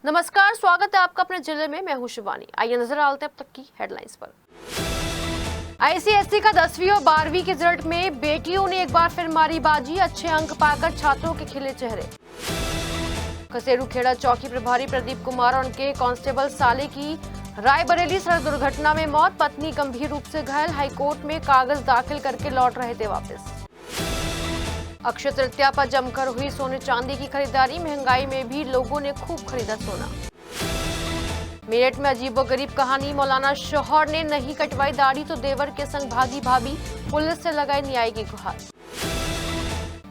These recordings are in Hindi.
नमस्कार, स्वागत है आपका अपने जिले में। मैं हूं शिवानी। आइए नजर डालते हैं अब तक की हेडलाइंस पर। आईसीएसई का 10वीं और 12वीं के रिजल्ट में बेटियों ने एक बार फिर मारी बाजी। अच्छे अंक पाकर छात्रों के खिले चेहरे। खसेरू खेड़ा चौकी प्रभारी प्रदीप कुमार और उनके कांस्टेबल साले की रायबरेली सड़क दुर्घटना में मौत। पत्नी गंभीर रूप से घायल। हाईकोर्ट में कागज दाखिल करके लौट रहे थे वापस। अक्षय तृतीया पर जमकर हुई सोने चांदी की खरीदारी। महंगाई में भी लोगों ने खूब खरीदा सोना। मेरठ में अजीबोगरीब कहानी। मौलाना शौहर ने नहीं कटवाई दाढ़ी तो देवर के संग भागी भाभी। पुलिस से लगाई न्याय की गुहार।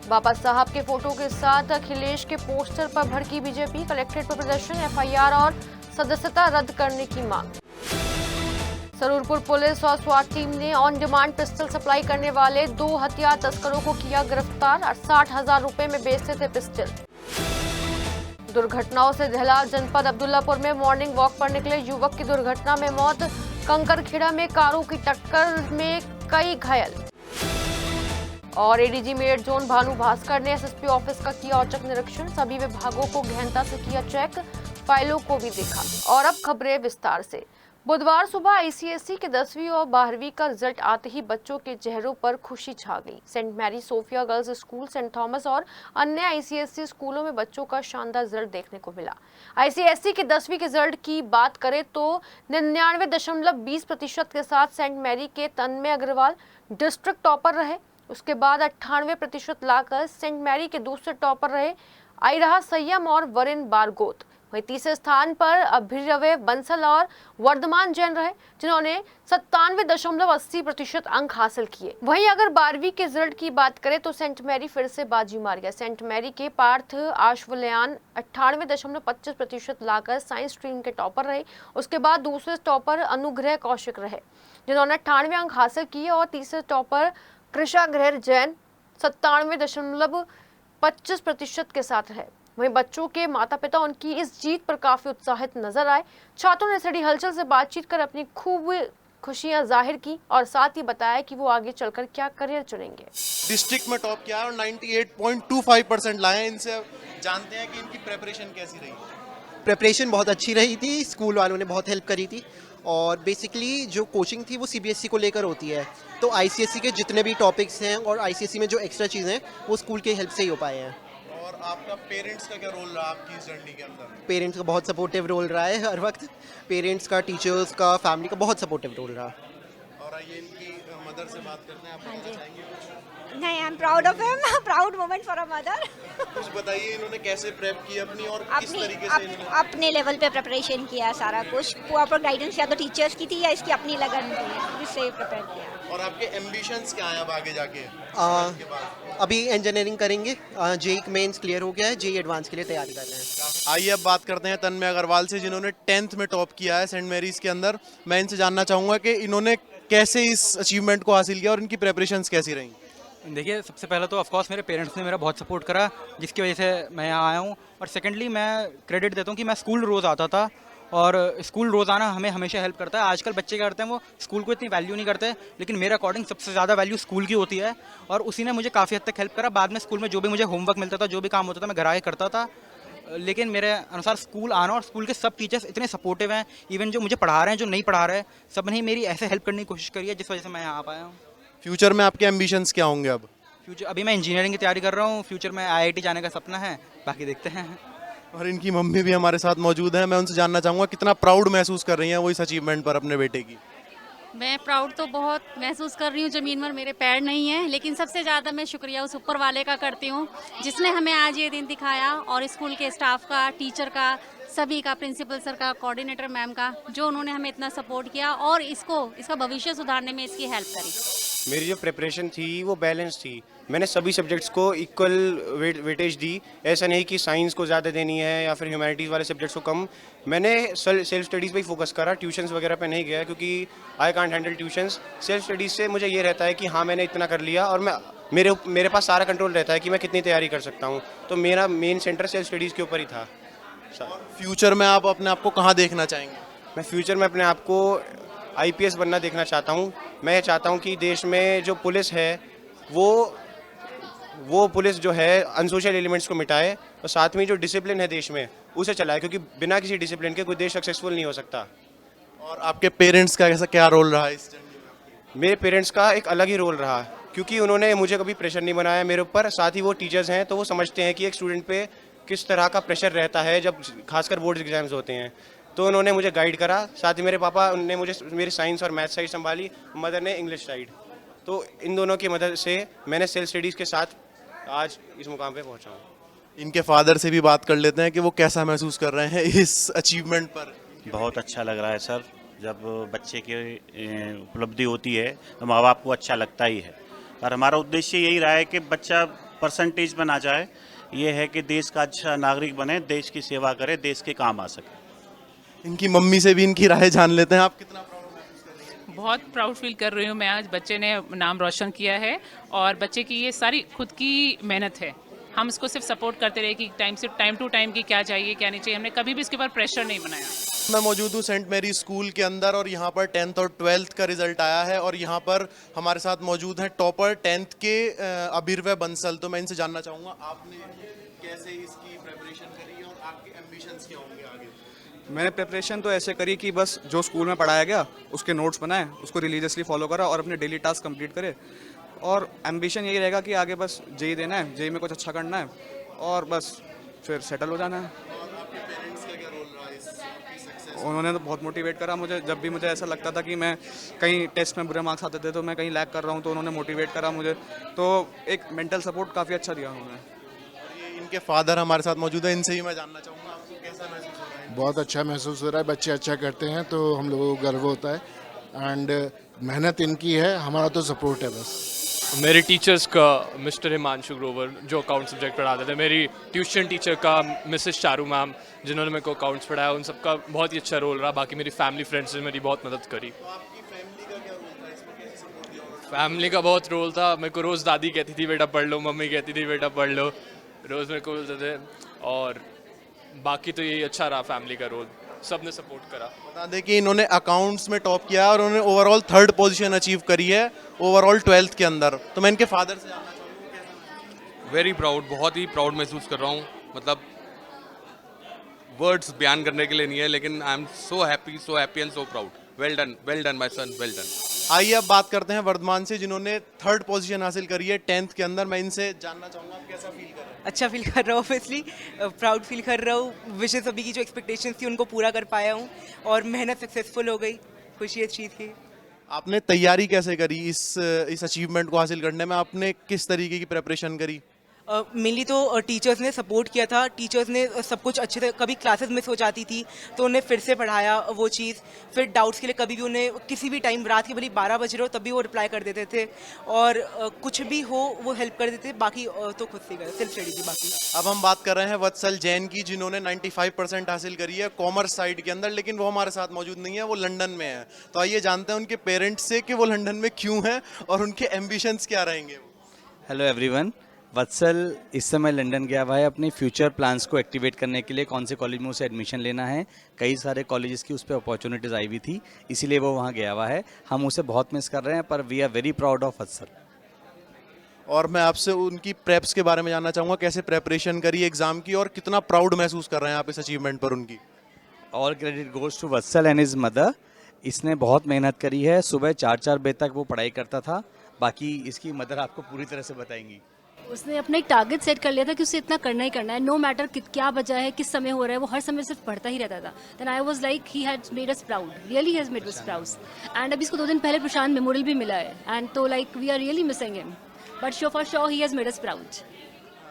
बाबा साहब के फोटो के साथ अखिलेश के पोस्टर पर भड़की बीजेपी। कलेक्ट्रेट पर प्रदर्शन। एफआईआर और सदस्यता रद्द करने की मांग। सरूरपुर पुलिस और स्वाट टीम ने ऑन डिमांड पिस्टल सप्लाई करने वाले 2 हथियार तस्करों को किया गिरफ्तार। 60,000 रुपए में बेचते थे पिस्टल। दुर्घटनाओं से दहला जनपद। अब्दुल्लापुर में मॉर्निंग वॉक पर निकले युवक की दुर्घटना में मौत। कंकरखेड़ा में कारों की टक्कर में कई घायल। और एडीजी मेरठ जोन भानु भास्कर ने एसएसपी ऑफिस का किया औचक निरीक्षण। सभी विभागों को गहनता से किया चेक। फाइलों को भी देखा। और अब खबरें विस्तार से। बुधवार सुबह आईसीएसई के 10वीं और 12वीं का रिजल्ट आते ही बच्चों के चेहरों पर खुशी छा गई। Saint Mary Sophia girls school, saint Thomas और अन्य आईसीएसई स्कूलों में बच्चों का शानदार रिजल्ट देखने को मिला। आईसीएसई के 10वीं के रिजल्ट की बात करें तो 99.20% के साथ सेंट मैरी के तन्मय अग्रवाल डिस्ट्रिक्ट टॉपर रहे। उसके बाद 98% लाकर सेंट मैरी के दूसरे टॉपर रहे आइराहा संयम और वरिन बारगोत। वहीं तीसरे स्थान पर अभिरवे बंसल और वर्धमान जैन रहे, जिन्होंने 97.80% अंक हासिल किए। वहीं अगर 12वीं के रिजल्ट की बात करें तो सेंट मैरी फिर से बाजी मार गया। सेंट मैरी के पार्थ आशवलयान 98.25% लाकर साइंस स्ट्रीम के टॉपर रहे। उसके बाद दूसरे टॉपर अनुग्रह कौशिक रहे, जिन्होंने 98 अंक हासिल किए। और तीसरे टॉपर कृषाग्रह जैन 97.25% के साथ रहे। वहीं बच्चों के माता पिता उनकी इस जीत पर काफी उत्साहित नजर आए। छात्रों ने सड़ी हलचल से बातचीत कर अपनी खूब खुशियां जाहिर की और साथ ही बताया कि वो आगे चलकर क्या करियर चुनेंगे। डिस्ट्रिक्ट में टॉप किया है और 98.25% लाए हैं। इनसे जानते हैं कि इनकी प्रेपरेशन कैसी रही। प्रिपरेशन बहुत अच्छी रही थी। स्कूल वालों ने बहुत हेल्प करी थी और बेसिकली जो कोचिंग थी वो सीबीएसई को लेकर होती है। तो आईसीएसई के जितने भी टॉपिक्स हैं और आईसीएसई में जो एक्स्ट्रा चीज़ें हैं वो स्कूल की हेल्प से ही हो पाए हैं। और आपका पेरेंट्स का क्या रोल रहा आपकी इस जर्नी के अंदर? पेरेंट्स का बहुत सपोर्टिव रोल रहा है हर वक्त। पेरेंट्स का, टीचर्स का, फैमिली का बहुत सपोर्टिव रोल रहा। और आइए इनकी मदर से बात करते हैं। आप बताना चाहेंगे कुछ? नहीं, I am proud of him. Proud moment for a mother. कुछ बताइए इन्होंने कैसे प्रेप की अपनी और किस तरीके से इन्होंने अपने लेवल पे प्रिपरेशन किया। सारा कुछ प्रॉपर गाइडेंस या तो टीचर्स की थी या इसकी अपनी लगन थी, जिससे प्रिपेयर किया। और आपके एम्बिशंस क्या हैं अब आगे जाके? इसके बाद अभी इंजीनियरिंग करेंगे। जेई मेंस क्लियर हो गया है, जेई एडवांस के लिए तैयारी कर रहे हैं। आइए अब बात करते हैं तन्मय अग्रवाल से, जिन्होंने 10th में टॉप किया है सेंट मैरीज के अंदर। मैं इनसे जानना चाहूँगा कि इन्होंने कैसे इस अचीवमेंट को हासिल किया और इनकी प्रेपरेशंस कैसी रही? देखिए, सबसे पहले तो ऑफकोर्स मेरे पेरेंट्स ने मेरा बहुत सपोर्ट करा, जिसकी वजह से मैं यहाँ आया हूँ। और सेकेंडली मैं क्रेडिट देता हूँ कि मैं स्कूल रोज़ आता था और स्कूल रोज़ आना हमें हमेशा हेल्प करता है। आजकल बच्चे क्या करते हैं, वो स्कूल को इतनी वैल्यू नहीं करते, लेकिन मेरे अकॉर्डिंग सबसे ज़्यादा वैल्यू स्कूल की होती है। और उसी ने मुझे काफ़ी हद तक हेल्प करा। बाद में स्कूल में जो भी मुझे होमवर्क मिलता था, जो भी काम होता था, मैं घर आके करता था। लेकिन मेरे अनुसार स्कूल आना और स्कूल के सब टीचर्स इतने सपोर्टिव हैं, इवन जो मुझे पढ़ा रहे हैं, जो नहीं पढ़ा रहे हैं, सब ने मेरी ऐसे हेल्प करने की कोशिश करी है, जिस वजह से मैं यहाँ आ पाया हूँ। फ्यूचर में आपके एम्बिशंस क्या होंगे अब? फ्यूचर अभी मैं इंजीनियरिंग की तैयारी कर रहा हूँ। फ्यूचर में आईआईटी जाने का सपना है, बाकी देखते हैं। और इनकी मम्मी भी हमारे साथ मौजूद हैं। मैं उनसे जानना चाहूँगा कितना प्राउड महसूस कर रही हैं वो इस अचीवमेंट पर अपने बेटे की। मैं प्राउड तो बहुत महसूस कर रही हूँ। ज़मीन पर मेरे पैर नहीं हैं, लेकिन सबसे ज़्यादा मैं शुक्रिया उस ऊपर वाले का करती हूँ, जिसने हमें आज ये दिन दिखाया। और स्कूल के स्टाफ का, टीचर का, सभी का, प्रिंसिपल सर का, कोऑर्डिनेटर मैम का, जो उन्होंने हमें इतना सपोर्ट किया और इसका भविष्य सुधारने में इसकी हेल्प करी। मेरी जो प्रिपरेशन थी वो बैलेंस थी। मैंने सभी सब्जेक्ट्स को इक्वल वेटेज दी। ऐसा नहीं कि साइंस को ज़्यादा देनी है या फिर ह्यूमैनिटीज़ वाले सब्जेक्ट्स को कम। मैंने सेल्फ स्टडीज़ पे ही फोकस करा, ट्यूशन्स वगैरह पे नहीं गया, क्योंकि I can't handle tuitions. Self studies से मुझे ये रहता है कि हाँ, मैंने इतना कर लिया और मेरे पास सारा कंट्रोल रहता है कि मैं कितनी तैयारी कर सकता हूँ। तो मेरा मेन सेंटर सेल्फ स्टडीज़ के ऊपर ही था। फ्यूचर में आप अपने आप को कहाँ देखना चाहेंगे? मैं फ्यूचर में अपने आप को आईपीएस बनना देखना चाहता हूँ। मैं चाहता हूँ कि देश में जो पुलिस है वो वो पुलिस जो है अनसोशल एलिमेंट्स को मिटाए और साथ में जो डिसिप्लिन है देश में उसे चलाए, क्योंकि बिना किसी डिसिप्लिन के कोई देश सक्सेसफुल नहीं हो सकता। और आपके पेरेंट्स का कैसा क्या रोल रहा है इस जर्नी में? मेरे पेरेंट्स का एक अलग ही रोल रहा, क्योंकि उन्होंने मुझे कभी प्रेशर नहीं बनाया मेरे ऊपर। साथ ही वो टीचर्स हैं तो वो समझते हैं कि एक स्टूडेंट पे किस तरह का प्रेशर रहता है जब खासकर बोर्ड एग्जाम्स होते हैं, तो उन्होंने मुझे गाइड करा। साथ ही मेरे पापा ने मुझे मेरी साइंस और मैथ साइड संभाली, मदर ने इंग्लिश साइड। तो इन दोनों की मदद से मैंने सेल्फ स्टडीज़ के साथ आज इस मुकाम पे पहुंचा हूँ। इनके फादर से भी बात कर लेते हैं कि वो कैसा महसूस कर रहे हैं इस अचीवमेंट पर। बहुत अच्छा लग रहा है सर, जब बच्चे की उपलब्धि होती है तो माँ बाप को अच्छा लगता ही है। और हमारा उद्देश्य यही रहा है कि बच्चा परसेंटेज पर ना जाए, ये है कि देश का अच्छा नागरिक बने, देश की सेवा करे, देश के काम आ सके। इनकी मम्मी से भी इनकी राय जान लेते हैं। आप कितना प्राउड महसूस कर रही हैं? बहुत प्राउड फील कर रही हूँ मैं, आज बच्चे ने नाम रोशन किया है और बच्चे की ये सारी खुद की मेहनत है। हम इसको सिर्फ सपोर्ट करते रहे कि टाइम टू टाइम की क्या चाहिए क्या नहीं चाहिए, हमने कभी भी इसके ऊपर प्रेशर नहीं बनाया। मैं मौजूद हूँ सेंट मैरी स्कूल के अंदर और यहाँ पर 10th और 12th का रिजल्ट आया है और यहाँ पर हमारे साथ मौजूद हैं टॉपर 10th के अभिर्वय बंसल। तो मैं इनसे जानना चाहूँगा आपने कैसे इसकी प्रेपरेशन करी और आपके एम्बिशंस क्या होंगे आगे? मैंने प्रिपरेशन तो ऐसे करी कि बस जो स्कूल में पढ़ाया गया उसके नोट्स बनाए, उसको रिलीजियसली फॉलो करा और अपने डेली टास्क कंप्लीट करे। और एम्बिशन यही रहेगा कि आगे बस जेई देना है, जेई में कुछ अच्छा करना है और बस फिर सेटल हो जाना है। और आपके पेरेंट्स का क्या रोल रहा है इस आपकी सक्सेस? उन्होंने तो बहुत मोटिवेट करा मुझे। जब भी मुझे ऐसा लगता था कि मैं कहीं टेस्ट में बुरे मार्क्स आते थे तो मैं कहीं लैग कर रहा हूँ, तो उन्होंने मोटिवेट करा मुझे। तो एक मेंटल सपोर्ट काफ़ी अच्छा दिया उन्होंने। और ये इनके फादर हमारे साथ मौजूद है, इनसे ही मैं जानना चाहूँगा आपको कैसा महसूस हो रहा है? बहुत अच्छा महसूस हो रहा है। बच्चे अच्छा करते हैं तो हम लोगों को गर्व होता है एंड मेहनत इनकी है, हमारा तो सपोर्ट है बस। मेरे टीचर्स का मिस्टर हिमांशु ग्रोवर जो अकाउंट सब्जेक्ट पढ़ाते थे, मेरी ट्यूशन टीचर का मिसेस चारू मैम जिन्होंने मेरे को अकाउंट्स पढ़ाया, उन सबका बहुत ही अच्छा रोल रहा। बाकी मेरी फैमिली फ्रेंड्स ने मेरी बहुत मदद करी। तो आपकी फैमिली का क्या रोल था इसमें, कैसे सपोर्ट दिया उन्होंने? फैमिली का बहुत रोल था। मेरे को रोज़ दादी कहती थी बेटा पढ़ लो, मम्मी कहती थी बेटा पढ़ लो, रोज़ मेरे को बोलते थे। और बाकी तो यही अच्छा रहा फैमिली का रोल, सब ने सपोर्ट करा। बता दें कि इन्होंने अकाउंट्स में टॉप किया और उन्होंने ओवरऑल 3rd पोजीशन अचीव करी है ओवरऑल 12th के अंदर। तो मैं इनके फादर से जानना चाहूँगा कैसा? वेरी प्राउड, बहुत ही प्राउड महसूस कर रहा हूँ। मतलब वर्ड्स बयान करने के लिए नहीं है, लेकिन I am so happy and so proud. Well done my son, well done. आइए अब बात करते हैं वर्धमान से जिन्होंने 3rd पोजीशन हासिल करी है 10th के अंदर। मैं इनसे जानना चाहूँगा आप कैसा फील कर रहे हैं? अच्छा फील कर रहा हूँ, ऑब्वियसली प्राउड फील कर रहा हूँ। विशेष अभी की जो एक्सपेक्टेशंस थी उनको पूरा कर पाया हूँ और मेहनत सक्सेसफुल हो गई, खुशी इस चीज़ की। आपने तैयारी कैसे करी इस अचीवमेंट को हासिल करने में? आपने किस तरीके की प्रेपरेशन करी? मेनली तो टीचर्स ने सपोर्ट किया था। टीचर्स ने सब कुछ अच्छे से, कभी क्लासेस मिस हो जाती थी तो उन्हें फिर से पढ़ाया वो चीज़। फिर डाउट्स के लिए कभी भी उन्हें किसी भी टाइम, रात के भले 12 बज रहे हो तब भी वो रिप्लाई कर देते थे और कुछ भी हो वो हेल्प कर देते। बाकी तो खुद से सेल्फ स्टडी थी बाकी। अब हम बात कर रहे हैं वत्सल जैन की जिन्होंने 95% हासिल करी है कॉमर्स साइड के अंदर, लेकिन वो हमारे साथ मौजूद नहीं है, वो लंदन में है। तो आइए जानते हैं उनके पेरेंट्स से कि वो लंदन में क्यों हैं और उनके एम्बिशंस क्या रहेंगे। हेलो एवरीवन, वत्सल इस समय लंदन गया हुआ है अपने फ्यूचर प्लान्स को एक्टिवेट करने के लिए। कौन से कॉलेज में उसे एडमिशन लेना है, कई सारे कॉलेजेस की उस पर अपॉर्चुनिटीज़ आई हुई थी, इसीलिए वो वहाँ गया हुआ है। हम उसे बहुत मिस कर रहे हैं, पर we are very proud of Vatsal. और मैं आपसे उनकी प्रेप्स के बारे में जानना चाहूँगा, कैसे प्रेपरेशन करी एग्ज़ाम की और कितना प्राउड महसूस कर रहे हैं आप इस अचीवमेंट पर उनकी? All credit goes to Vatsal and his mother. इसने बहुत मेहनत करी है, सुबह 4-4 बजे तक वो पढ़ाई करता था। बाकी इसकी मदर आपको पूरी तरह से बताएंगी। उसने अपना एक टारगेट सेट कर लिया था कि उसे इतना करना ही करना है, नो मैटर क्या बचा है, किस समय हो रहा है, वो हर समय सिर्फ पढ़ता ही रहता था। Then I was like he had made us proud, really has made us proud. And अभी इसको 2 दिन पहले प्रशांत मेमोरियल भी मिला है एंड तो like we are really missing him, but sure for sure he has made us proud.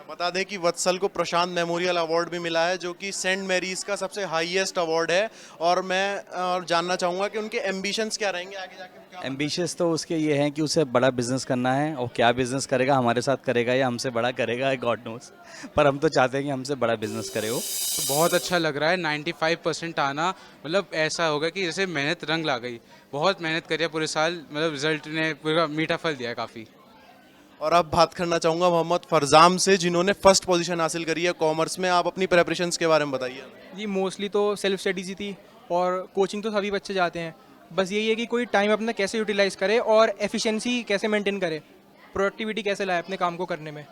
बता दें कि वत्सल को प्रशांत मेमोरियल अवार्ड भी मिला है जो कि सेंट मैरीज का सबसे हाईएस्ट अवार्ड है। और मैं जानना चाहूँगा कि उनके एम्बिशंस क्या रहेंगे आगे जाके? एम्बिशियस तो उसके ये हैं कि उसे बड़ा बिजनेस करना है, और क्या बिजनेस करेगा, हमारे साथ करेगा या हमसे बड़ा करेगा, गॉड नोस, पर हम तो चाहते हैं कि हमसे बड़ा बिजनेस करे वो। बहुत अच्छा लग रहा है 95% आना, मतलब ऐसा होगा कि जैसे मेहनत रंग ला गई। बहुत मेहनत करी है पूरे साल, मतलब रिजल्ट ने पूरा मीठा फल दिया है काफ़ी। और अब बात करना चाहूँगा मोहम्मद फरजाम से जिन्होंने फर्स्ट पोजीशन हासिल करी है कॉमर्स में। आप अपनी प्रेपरेशंस के बारे में बताइए। जी मोस्टली तो सेल्फ स्टडीज ही थी और कोचिंग तो सभी बच्चे जाते हैं। बस यही है कि कोई टाइम अपना कैसे यूटिलाइज़ करे और एफिशिएंसी कैसे मेंटेन करे, प्रोडक्टिविटी कैसे लाए अपने काम को करने में।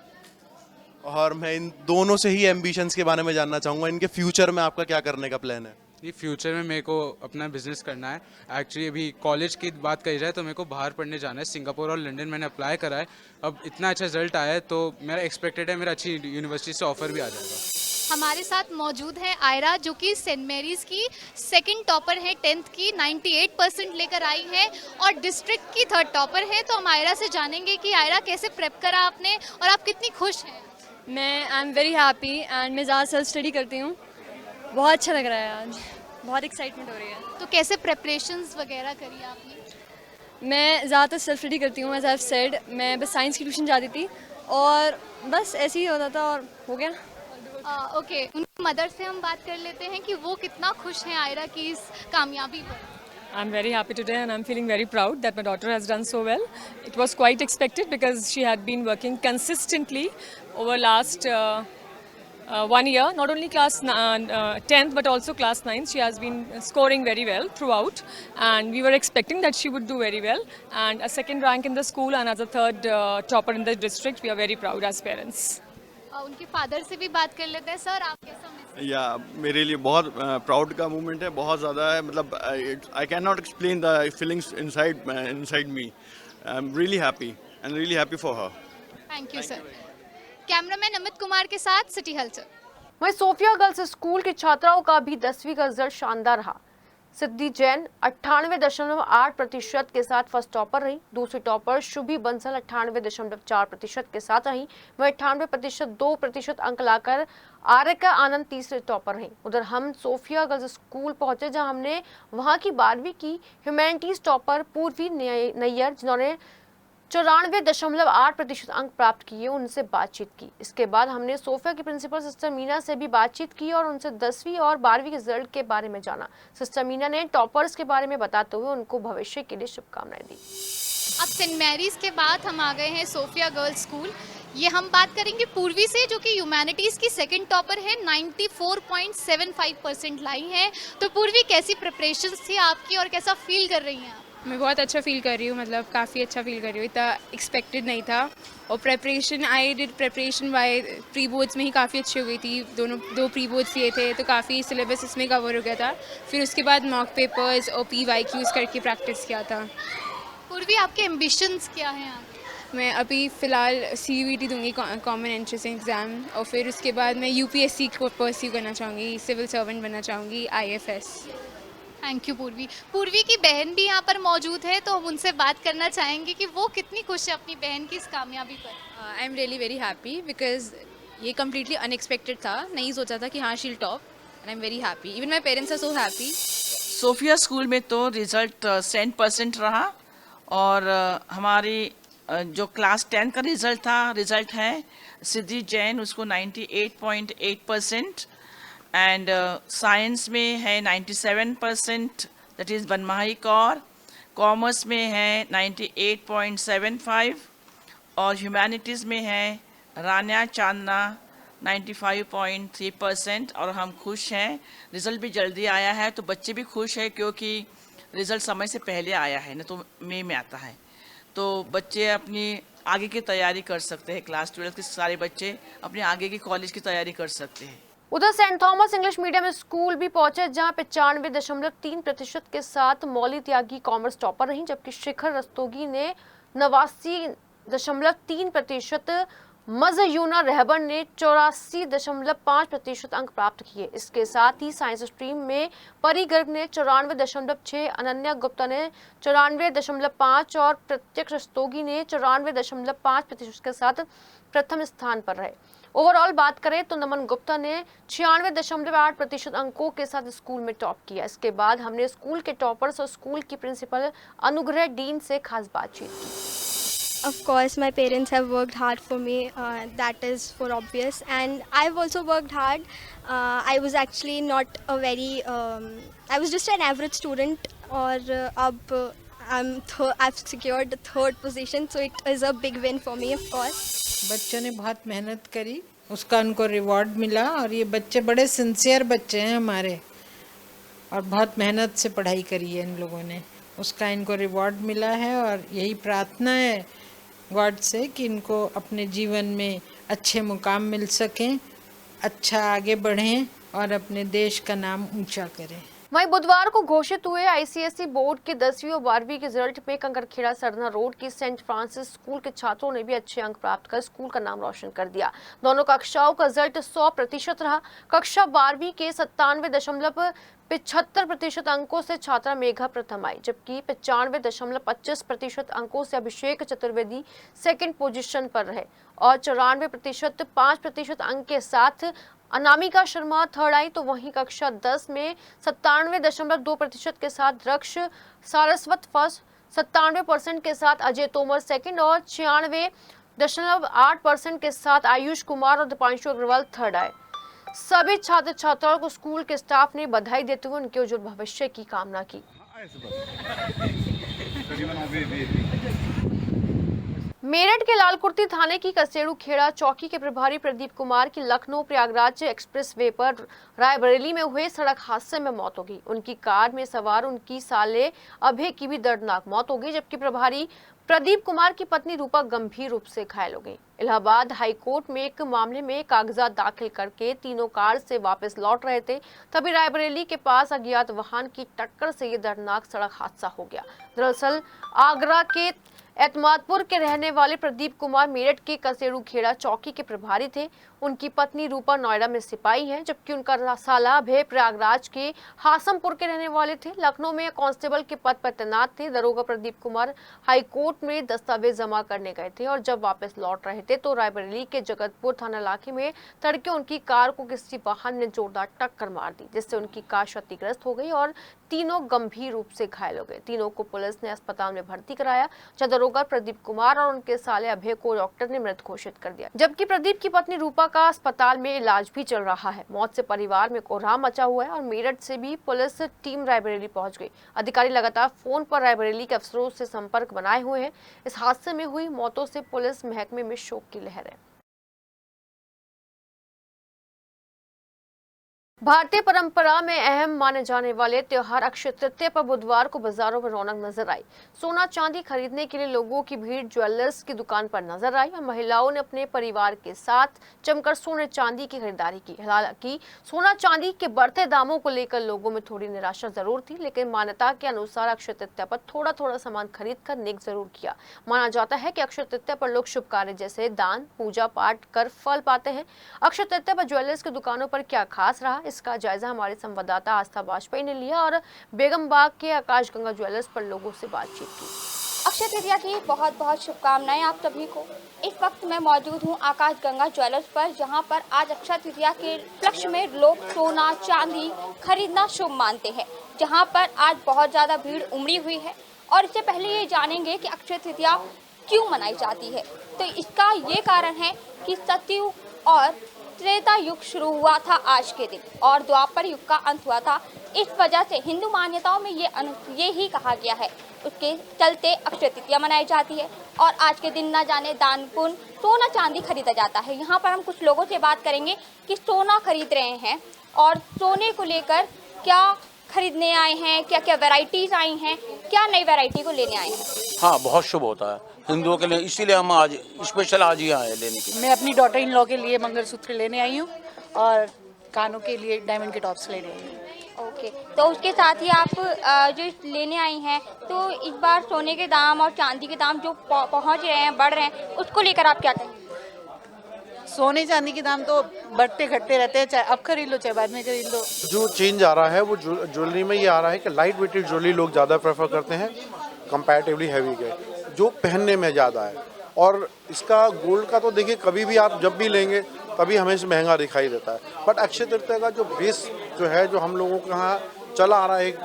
और मैं इन दोनों से ही एम्बिशंस के बारे में जानना चाहूँगा, इनके फ्यूचर में आपका क्या करने का प्लान है? ये फ्यूचर में मेरे को अपना बिजनेस करना है। एक्चुअली अभी कॉलेज की बात करी जाए तो मेरे को बाहर पढ़ने जाना है, सिंगापुर और लंदन मैंने अप्लाई करा है। अब इतना अच्छा रिजल्ट आया है तो मेरा एक्सपेक्टेड है मेरा अच्छी यूनिवर्सिटी से ऑफर भी आ जाएगा। हमारे साथ मौजूद है आयरा, जो कि सेंट मैरीज की सेकंड टॉपर है, 10th की 98% लेकर आई है और डिस्ट्रिक्ट की 3rd टॉपर है। तो हम आयरा से जानेंगे कि आयरा कैसे प्रेप करा आपने और आप कितनी खुश हैं। आई एम वेरी हैप्पी एंड मैं ज़्यादा सेल्फ स्टडी करती हूँ। बहुत अच्छा लग रहा है आज, बहुत एक्साइटमेंट हो रही है। तो कैसे प्रेपरेशंस वगैरह करी आपने? मैं ज़्यादातर सेल्फ स्टडी करती हूँ, एज आई हैव सेड। मैं बस साइंस की ट्यूशन जाती थी और बस ऐसे ही होता था और हो गया। ओके, उनकी मदर से हम बात कर लेते हैं कि वो कितना खुश हैं आयरा की इस कामयाबी पर। I'm very happy today and I'm feeling very proud that my daughter has done so well. It was quite expected because she had been working consistently over last 1 year, not only class 10th but also class 9th. She has been scoring very well throughout and we were expecting that she would do very well, and a 2nd rank in the school and as a 3rd topper in the district. We are very proud as parents. उनके फादर से भी बात कर लेते हैं। सर, आप कैसा या मेरे लिए बहुत प्राउड का मोमेंट है, बहुत ज़्यादा है। मतलब I can not explain the feelings inside me. I am really happy and really happy for her. Thank you sir. Cameraman Amit Kumar के साथ सिटी हलचल। वहीं सोफिया गर्ल्स स्कूल की छात्राओं का भी 10वीं का रिजल्ट शानदार रहा। सिद्धि जैन 98.8% के साथ फर्स्ट टॉपर रही। दूसरी टॉपर शुभी बंसल 98.4% के साथ रही। वह 98.2% अंक लाकर आर्यका आनंद तीसरे टॉपर रही। उधर हम सोफिया गर्ल्स स्कूल पहुंचे जहां हमने वहां की 12वीं की ह्यूमैनिटीज टॉपर पूर्वी नैयर, जिन्होंने 94.8% अंक प्राप्त किए, उनसे बातचीत की। इसके बाद हमने सोफिया की प्रिंसिपल सिस्टर मीना से भी बातचीत की और उनसे 10वीं और 12वीं के रिजल्ट के बारे में जाना। सिस्टर मीना ने टॉपर्स के बारे में बताते हुए उनको भविष्य के लिए शुभकामनाएं दी। अब सेंट मैरीज के बाद हम आ गए हैं सोफिया गर्ल्स स्कूल। ये हम बात करेंगे पूर्वी से, जो कि ह्यूमैनिटीज़ की 2nd टॉपर है, 94.75% लाई है। तो पूर्वी, कैसी प्रिपरेशंस थी आपकी और कैसा फील कर रही हैं आप? मैं बहुत अच्छा फील कर रही हूँ, मतलब काफ़ी अच्छा फील कर रही हूँ। इतना एक्सपेक्टेड नहीं था। और प्रेपरेशन बाय प्री बोर्ड्स में ही काफ़ी अच्छी हो गई थी। 2 प्री बोर्ड्स दिए थे तो काफ़ी सिलेबस इसमें कवर हो गया था। फिर उसके बाद मॉक पेपर्स और PYQs करके प्रैक्टिस किया था। पूर्वी, आपके एम्बिशंस क्या हैं आप? मैं अभी फ़िलहाल CUET दूंगी, कॉमन एंट्रेंस एग्ज़ाम, और फिर उसके बाद मैं UPSC को परस्यू करना चाहूँगी, सिविल सर्वेंट बनना चाहूँगी, IFS। थैंक यू पूर्वी। पूर्वी की बहन भी यहाँ पर मौजूद है तो हम उनसे बात करना चाहेंगे कि वो कितनी खुश है अपनी बहन की इस कामयाबी पर। I am really very happy because ये कम्प्लीटली अनएक्सपेक्टेड था। नहीं सोचा था कि हाँ she'll top, and I am very happy. Even my parents are so happy. Sophia school में तो रिज़ल्ट 100% रहा और हमारी जो क्लास 10 का रिज़ल्ट है सिद्धि जैन, उसको 98.8%, एंड साइंस में है 97%, दैट इज़ बनमाही कौर। कॉमर्स में है 98.75 और ह्यूमैनिटीज़ में है रान्या चांदना 95.3%। और हम खुश हैं, रिज़ल्ट भी जल्दी आया है तो बच्चे भी खुश हैं क्योंकि रिज़ल्ट समय से पहले आया है, न तो मई में आता है। तो बच्चे अपनी आगे की तैयारी कर सकते हैं। क्लास 12 के सारे बच्चे अपने आगे की कॉलेज की तैयारी कर सकते हैं। उधर saint Thomas English medium school भी पहुंचे जहां 95.3% के साथ मौली त्यागी कॉमर्स टॉपर रही, जबकि शिखर रस्तोगी ने 89.3%, मज़यूना रहबर ने 84.5% अंक प्राप्त किए। इसके साथ ही साइंस स्ट्रीम में परी गर्ग ने 94.6, अनन्या गुप्ता ने 94.5 और प्रत्यक्ष रस्तोगी ने 94.5% के साथ प्रथम स्थान पर रहे। ओवरऑल बात करें तो नमन गुप्ता ने 96.8% अंकों के साथ स्कूल में टॉप किया। इसके बाद हमने स्कूल के टॉपर्स और स्कूल की प्रिंसिपल अनुग्रह डीन से खास बातचीत की। Of course, my parents have worked hard for me. That is for obvious, and I've also worked hard. I was actually not a very. I was just an average student, और अब I've secured the 3rd position, so it is a big win for me, of course. बच्चों ने बहुत मेहनत करी, उसका उनको रिवॉर्ड मिला, और ये बच्चे बड़े सिंसियर बच्चे हैं हमारे, और बहुत मेहनत से पढ़ाई करी है इन लोगों ने, उसका इनको रिवॉर्ड मिला है। और यही प्रार्थना है गॉड से कि इनको अपने जीवन में अच्छे मुकाम मिल सकें, अच्छा आगे बढ़ें और अपने देश का नाम ऊंचा करें। वहीं बुधवार को घोषित हुए आईसीएसई बोर्ड के 10वीं और 12वीं के रिजल्ट में कंकरखेड़ा सरना रोड की सेंट फ्रांसिस स्कूल के छात्रों ने भी अच्छे अंक प्राप्त कर स्कूल का नाम रोशन कर दिया। दोनों कक्षाओं का रिजल्ट 100% रहा। कक्षा 12वीं के 97.75% अंकों से छात्रा मेघा प्रथम आई, जबकि 95.25% अंकों से अभिषेक चतुर्वेदी सेकंड पोजीशन पर रहे और 94.5% अंक के साथ अनामिका शर्मा थर्ड आई। तो वहीं कक्षा 10 में 97.2% के साथ दक्ष सारस्वत फर्स्ट, 97% के साथ अजय तोमर सेकंड और 96.8% के साथ आयुष कुमार और दीपांशु अग्रवाल थर्ड आए। सभी छात्र छात्राओं को स्कूल के स्टाफ ने बधाई देते हुए उनके उज्जवल भविष्य की कामना की। मेरठ के लालकुर्ती थाने की कसेड़ू खेड़ा चौकी के प्रभारी प्रदीप कुमार की लखनऊ प्रयागराज एक्सप्रेस वे पर रायबरेली में हुए सड़क हादसे में मौत हो गई। उनकी कार में सवार उनकी साले अभय की भी दर्दनाक मौत हो गई, जबकि प्रभारी प्रदीप कुमार की पत्नी रूपा गंभीर रूप से घायल हो गई। इलाहाबाद हाई कोर्ट में एक मामले में कागजात दाखिल करके तीनों कार से वापस लौट रहे थे, तभी रायबरेली के पास अज्ञात वाहन की टक्कर से ये दर्दनाक सड़क हादसा हो गया। दरअसल आगरा के एतमादपुर के रहने वाले प्रदीप कुमार मेरठ के कसेड़ू खेड़ा चौकी के प्रभारी थे। उनकी पत्नी रूपा नोएडा में सिपाही हैं, जबकि उनका साला अभय प्रयागराज के हासमपुर के रहने वाले थे। लखनऊ में कांस्टेबल के पद पर तैनात थे। दरोगा प्रदीप कुमार हाई कोर्ट में दस्तावेज जमा करने गए थे और जब वापस लौट रहे थे तो रायबरेली के जगतपुर थाना इलाके में तड़के उनकी कार को किसी वाहन ने जोरदार टक्कर मार दी, जिससे उनकी कार क्षतिग्रस्त हो गई और तीनों गंभीर रूप से घायल हो गए। तीनों को पुलिस ने अस्पताल में भर्ती कराया, जहां दरोगा प्रदीप कुमार और उनके साले अभय को डॉक्टर ने मृत घोषित कर दिया, जबकि प्रदीप की पत्नी रूपा का अस्पताल में इलाज भी चल रहा है। मौत से परिवार में कोहराम मचा हुआ है और मेरठ से भी पुलिस टीम रायबरेली पहुंच गई। अधिकारी लगातार फोन पर रायबरेली के अफसरों से संपर्क बनाए हुए हैं। इस हादसे में हुई मौतों से पुलिस महकमे में शोक की लहर है। भारतीय परंपरा में अहम माने जाने वाले त्योहार अक्षय तृतीया पर बुधवार को बाजारों में रौनक नजर आई। सोना चांदी खरीदने के लिए लोगों की भीड़ ज्वेलर्स की दुकान पर नजर आई और महिलाओं ने अपने परिवार के साथ जमकर सोने चांदी की खरीदारी की। हालांकि सोना चांदी के बढ़ते दामों को लेकर लोगों में थोड़ी निराशा जरूर थी, लेकिन मान्यता के अनुसार अक्षय तृतीया पर थोड़ा थोड़ा सामान खरीद कर नेक जरूर किया। माना जाता है कि अक्षय तृतीया पर लोग शुभ कार्य जैसे दान पूजा पाठ कर फल पाते हैं। अक्षय तृतीया पर ज्वेलर्स की दुकानों पर क्या खास रहा, इसका जायजा हमारे संवाददाता आस्था वाजपेयी ने लिया और बेगमबाग के आकाशगंगा ज्वेलर्स पर लोगों से बातचीत की। अक्षय तृतीया की बहुत बहुत शुभकामनाएं आप सभी को। इस वक्त मैं मौजूद हूं आकाशगंगा ज्वेलर्स पर, जहां पर आज अक्षय तृतीया के उपलक्ष्य में लोग सोना चांदी खरीदना शुभ मानते हैं, जहां पर आज बहुत ज़्यादा भीड़ उमड़ी हुई है। और इससे पहले ये जानेंगे कि अक्षय तृतीया क्यों मनाई जाती है। तो इसका ये कारण है कि सतयुग और त्रेता युग शुरू हुआ था आज के दिन और द्वापर युग का अंत हुआ था। इस वजह से हिंदू मान्यताओं में ये ही कहा गया है, उसके चलते अक्षय तृतीया मनाई जाती है। और आज के दिन न जाने दान पुण्य सोना चांदी खरीदा जाता है। यहाँ पर हम कुछ लोगों से बात करेंगे कि सोना खरीद रहे हैं और सोने को लेकर क्या खरीदने आए हैं, क्या क्या वैरायटीज आई हैं, क्या नई वैरायटी को लेने आए हैं। हाँ, बहुत शुभ होता है हिंदुओं के लिए, इसीलिए हम आज स्पेशल आज ही आए लेने के लिए। मैं अपनी डॉटर इन लॉ के लिए मंगलसूत्र लेने आई हूँ और कानों के लिए डायमंड के टॉप्स लेने आई हूँ। ओके, तो उसके साथ ही आप जो लेने आई हैं, तो इस बार सोने के दाम और चांदी के दाम जो पहुँच रहे हैं, बढ़ रहे हैं, उसको लेकर आप क्या कहेंगे। सोने चांदी के दाम तो बढ़ते घटते रहते हैं, चाहे अब खरीद लो चाहे बाद में खरीद लो। जो चेंज आ रहा है वो ज्वेलरी में ये आ रहा है कि लाइट वेटेड ज्वेलरी लोग ज़्यादा प्रेफर करते हैं कंपैरेटिवली हैवी के, जो पहनने में ज़्यादा है। और इसका गोल्ड का तो देखिए कभी भी आप जब भी लेंगे तभी हमें से महंगा दिखाई देता है, बट अक्षय तृतीया का जो बेस जो है, जो हम लोगों के यहाँ चला आ रहा है एक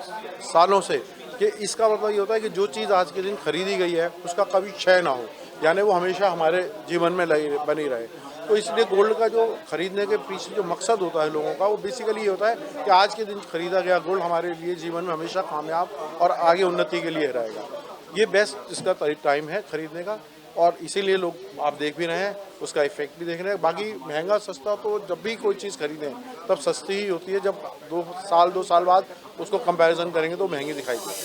सालों से, कि इसका मतलब ये होता है कि जो चीज़ आज के दिन खरीदी गई है उसका कभी क्षय ना हो, यानी वो हमेशा हमारे जीवन में बनी रहे। तो इसलिए गोल्ड का जो खरीदने के पीछे जो मकसद होता है लोगों का, वो बेसिकली ये होता है कि आज के दिन खरीदा गया गोल्ड हमारे लिए जीवन में हमेशा कामयाब और आगे उन्नति के लिए रहेगा। ये बेस्ट इसका टाइम है खरीदने का और इसीलिए लोग आप देख भी रहे हैं, उसका इफेक्ट भी देख रहे हैं। बाकी महंगा सस्ता तो जब भी कोई चीज़ खरीदें तब सस्ती ही होती है, जब 2 साल बाद उसको कंपैरिजन करेंगे तो महंगी दिखाई देती है।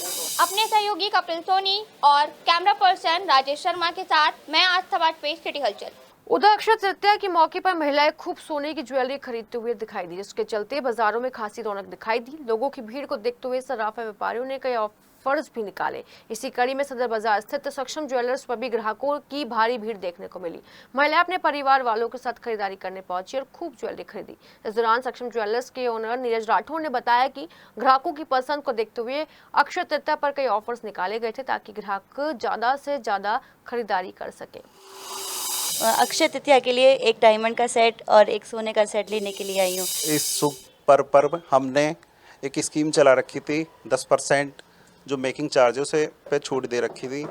अपने सहयोगी कपिल सोनी और कैमरा पर्सन राजेश शर्मा के साथ मैं आस्था वाजपेयी, सिटी हलचल। उधर अक्षय तृतीया के मौके पर महिलाएं खूब सोने की ज्वेलरी खरीदते हुए दिखाई दी, जिसके चलते बाजारों में खासी रौनक दिखाई दी। लोगों की भीड़ को देखते हुए सराफा व्यापारियों ने कई ऑफर्स भी निकाले। इसी कड़ी में सदर बाजार स्थित सक्षम ज्वेलर्स पर भी ग्राहकों की भारी भीड़ देखने को मिली। महिलाएं अपने परिवार वालों के साथ खरीदारी करने पहुंची और खूब ज्वेलरी खरीदी। इस दौरान सक्षम ज्वेलर्स के ओनर नीरज राठौर ने बताया कि ग्राहकों की पसंद को देखते हुए अक्षय तृतीया पर कई ऑफर्स निकाले गए थे ताकि ग्राहक ज्यादा से ज्यादा खरीदारी कर सके। अक्षय तृतीया के लिए एक डायमंड का सेट और एक सोने का सेट लेने के लिए आई हूँ। इस शुभ पर्व हमने एक स्कीम चला रखी थी, 10% जो मेकिंग चार्जेस पे छूट दे रखी थी,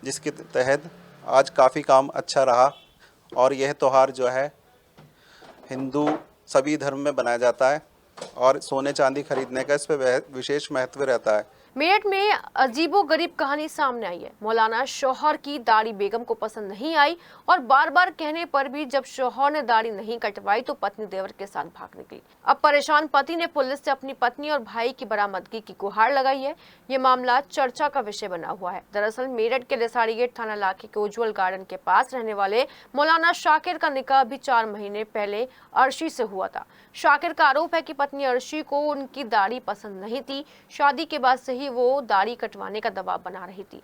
जिसके तहत आज काफ़ी काम अच्छा रहा। और यह त्यौहार जो है हिंदू सभी धर्म में बनाया जाता है और सोने चांदी खरीदने का इस पर विशेष महत्व रहता है। मेरठ में अजीबोगरीब कहानी सामने आई है। मौलाना शौहर की दाढ़ी बेगम को पसंद नहीं आई और बार बार कहने पर भी जब शौहर ने दाढ़ी नहीं कटवाई तो पत्नी देवर के साथ भाग निकली। अब परेशान पति ने पुलिस से अपनी पत्नी और भाई की बरामदगी की गुहार लगाई है। ये मामला चर्चा का विषय बना हुआ है। दरअसल मेरठ के रिसाड़ी गेट थाना इलाके के उज्जवल गार्डन के पास रहने वाले मौलाना शाकिर का निकाह अभी 4 महीने पहले अर्शी से हुआ था। शाकिर का आरोप है कि पत्नी अर्शी को उनकी दाढ़ी पसंद नहीं थी। शादी के बाद से ही वो दाढ़ी कटवाने का दबाव बना रही थी।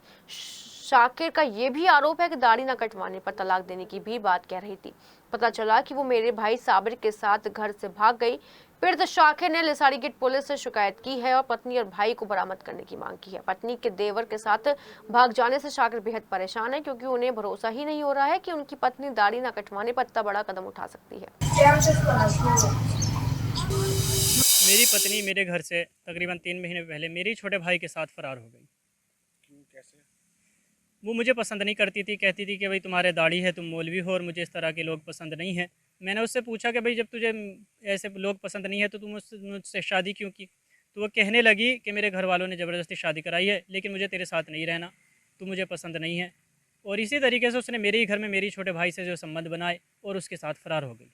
शाकिर का ये भी आरोप है कि दाढ़ी न कटवाने पर तलाक देने की भी बात कह रही थी। पता चला कि वो मेरे भाई साबिर के साथ घर से भाग गई। पीड़ित शाकिर ने लिसाड़ी गेट पुलिस से शिकायत की है और पत्नी और भाई को बरामद करने की मांग की है। पत्नी के देवर के साथ भाग जाने से शाकिर बेहद परेशान है, क्योंकि उन्हें भरोसा ही नहीं हो रहा है कि उनकी पत्नी दाढ़ी न कटवाने पर इतना बड़ा कदम उठा सकती है। मेरी पत्नी मेरे घर से तकरीबन 3 महीने पहले मेरे छोटे भाई के साथ फरार हो गई। क्यों, कैसे? वो मुझे पसंद नहीं करती थी, कहती थी कि भाई तुम्हारे दाढ़ी है, तुम मौलवी हो और मुझे इस तरह के लोग पसंद नहीं है। मैंने उससे पूछा कि भाई जब तुझे ऐसे लोग पसंद नहीं है तो तुम मुझसे शादी क्यों की? तो वो कहने लगी कि मेरे घर वालों ने ज़बरदस्ती शादी कराई है, लेकिन मुझे तेरे साथ नहीं रहना, तू मुझे पसंद नहीं है। और इसी तरीके से उसने मेरे ही घर में मेरी छोटे भाई से जो संबंध बनाए और उसके साथ फरार हो गई।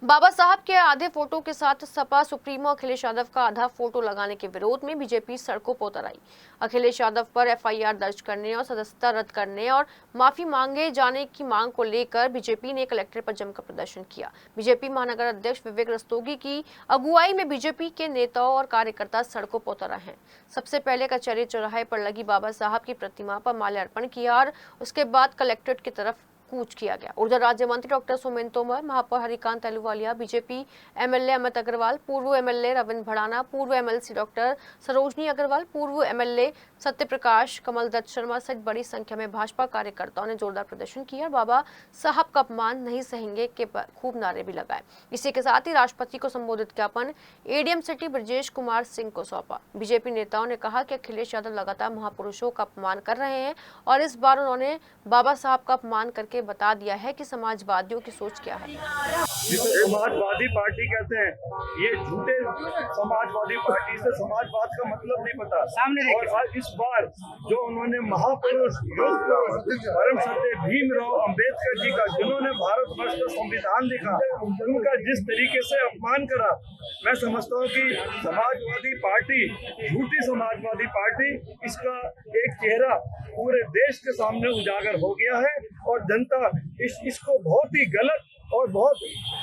बाबा साहब के आधे फोटो के साथ सपा सुप्रीमो अखिलेश यादव का आधा फोटो लगाने के विरोध में बीजेपी सड़कों पर उतर आई। अखिलेश यादव पर एफआईआर दर्ज करने और सदस्यता रद्द करने और माफी मांगे जाने की मांग को लेकर बीजेपी ने कलेक्ट्रेट पर जमकर प्रदर्शन किया। बीजेपी महानगर अध्यक्ष विवेक रस्तोगी की अगुवाई में बीजेपी के नेताओं और कार्यकर्ता सड़कों पर उतर आए हैं। सबसे पहले कचहरी चौराहे पर लगी बाबा साहब की प्रतिमा पर माल्यार्पण किया और उसके बाद कलेक्ट्रेट की तरफ कूच किया गया। ऊर्जा राज्य मंत्री डॉक्टर सोमेन तोमर, महापौर हरिकांत अहलूवालिया, बीजेपी एमएलए अमित अग्रवाल, पूर्व एमएलए रविंद्र भड़ाना, पूर्व एमएलसी डॉक्टर सरोजनी अग्रवाल, पूर्व एमएलए सत्यप्रकाश, कमल दत्त शर्मा सहित बड़ी संख्या में भाजपा कार्यकर्ताओं ने जोरदार प्रदर्शन किया और बाबा साहब का अपमान नहीं सहेंगे के खूब नारे भी लगाए। इसी के साथ ही राष्ट्रपति को संबोधित ज्ञापन एडीएम सिटी ब्रजेश कुमार सिंह को सौंपा। बीजेपी नेताओं ने कहा कि अखिलेश यादव लगातार महापुरुषों का अपमान कर रहे हैं और इस बार उन्होंने बाबा साहब का अपमान करके बता दिया है कि समाजवादियों की सोच क्या है। जिसे समाजवादी पार्टी कहते हैं, ये झूठे समाजवादी पार्टी से समाजवाद का मतलब नहीं पता। सामने और इस बार जो उन्होंने महापुरुष परम सत्य भीमराव अंबेडकर जी का, जिन्होंने भारतवर्ष का संविधान लिखा, उनका जिस तरीके से अपमान करा, मैं समझता हूँ कि समाजवादी पार्टी, झूठी समाजवादी पार्टी, इसका एक चेहरा पूरे देश के सामने उजागर हो गया है और जनता इसको बहुत ही गलत और बहुत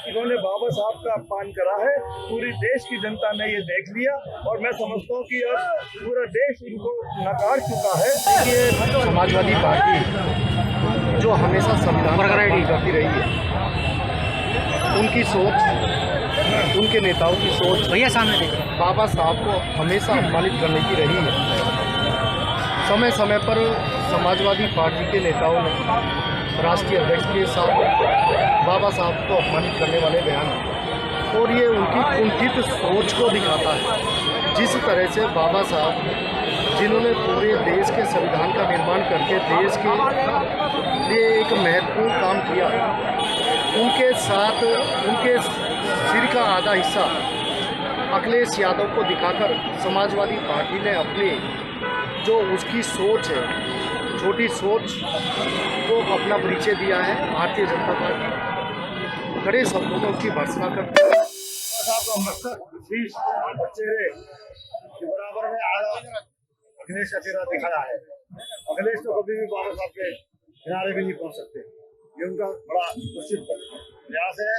इन्होंने बाबा साहब का अपमान करा है। पूरी देश की जनता ने ये देख लिया और मैं समझता हूँ कि अब पूरा देश इनको नकार चुका है। ये समाजवादी पार्टी जो हमेशा संविधान करती रही है, उनकी सोच, उनके नेताओं की सोच भैया सामने देखिए, बाबा साहब को हमेशा अपमानित करने की रही है। समय समय पर समाजवादी पार्टी के नेताओं ने राष्ट्रीय अध्यक्ष के साथ बाबा साहब को अपमानित करने वाले बयान हैं और ये उनकी कुंठित सोच को दिखाता है। जिस तरह से बाबा साहब, जिन्होंने पूरे देश के संविधान का निर्माण करके देश के लिए एक महत्वपूर्ण काम किया, उनके साथ उनके सिर का आधा हिस्सा अखिलेश यादव को दिखाकर समाजवादी पार्टी ने अपनी जो उसकी सोच है, छोटी सोच को अपना परिचय दिया है। भारतीय जनता पार्टी कड़े शब्दों में उसकी भर्त्सना करती है। बराबर में अखिलेश का चेहरा दिखाया है। अखिलेश तो कभी भी बाबा साहब के किनारे भी नहीं पहुंच सकते। ये उनका बड़ा निश्चित प्रयास है